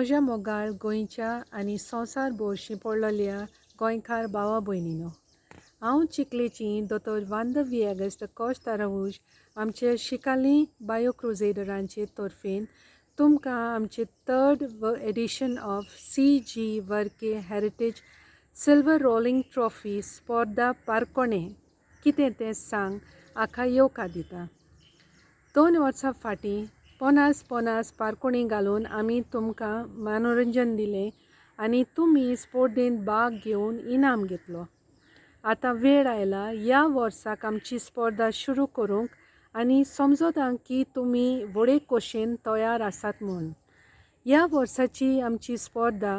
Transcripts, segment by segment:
म्हज्या मोगाळ गोंयच्या आनी संवसार भोंवशी पडलेल्या गोंयकार भावा भयणींनो, हांव चिखलेची दोतोर वांदा विएगस द कोस्ट तारावूज आमचे शिकाली बायो-क्रुसेडरांचे तर्फेन तुमकां आमचे 3rd एडिशन ऑफ CG वर्के हेरिटेज सिल्वर रोलिंग ट्रॉफी स्पर्धा पारकोणें-कितें तें सांग हाका येवकार दिता. 2 वर्सां फाटीं 50 पारकोणी घालून आमी तुमकां मनोरंजन दिलें आनी तुमी स्पर्धेंत भाग घेवन इनाम घेतलो. आतां वेळ आयला ह्या वर्साक आमची स्पर्धा सुरू करूंक आनी समजोतां की तुमी व्हडे खोशेन तयार आसात म्हूण. ह्या वर्साची आमची स्पर्धा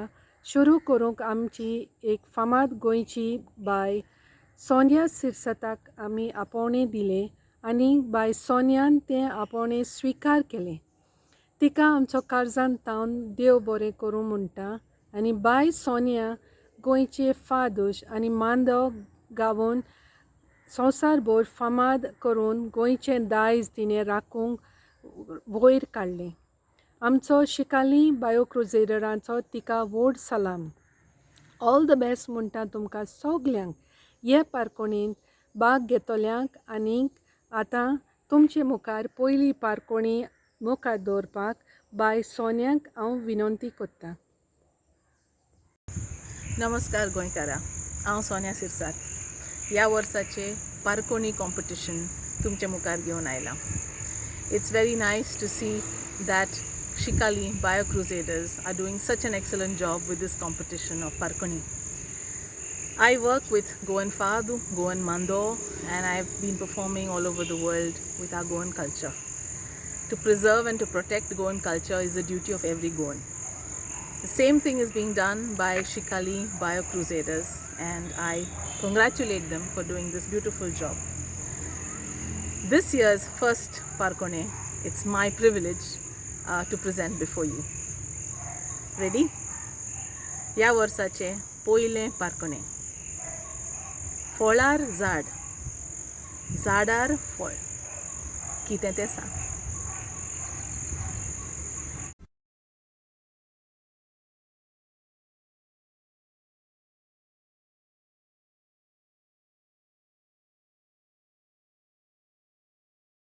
सुरू करूंक आमची एक फामाद गोंयची बाय सोनिया सिरसताक आमी आपोवणें दिलें आनी बाय सोनियान तें आपोवणें स्विकार केलें. तिका आमचो काळजांत तावन देव बरें करूं म्हणटा आनी बाय सोनिया गोंयचे फादोश आनी मांदो गावून संवसारभर फामाद करून गोंयचें दायज तिणें राखूंक वयर काडलें. आमचो शिकाली बायो-क्रुसेडरांचो तिका व्हड सलाम. ऑल द बेस्ट म्हणटा तुमकां सगल्यांक हे पारकोणेंत भाग घेतल्यांक. आनीक आतां तुमचे मुखार पयली पारकोणी मुखार दवरपाक बाय सोन्याक हांव विनंती करतां. नमस्कार गोंयकारा, हांव सोनिया सिरसाट ह्या वर्साचे पारकोणी कॉम्पिटिशन तुमचे मुखार घेवन आयलां. It's very nice to see that Shikali Bio-Crusaders are doing such an excellent job with this competition of Parkoni. I work with Goan Fado, Goan Mando, and I've been performing all over the world with our Goan culture. To preserve and to protect Goan culture is the duty of every Goan. The same thing is being done by Shikali Bio-Crusaders, and I congratulate them for doing this beautiful job. This year's first Parkone, it's my privilege to present before you. Ready? ह्या वर्साचे पयलें पारकोणें. फळार झाड, झाडार फळ, कितें तें सांग.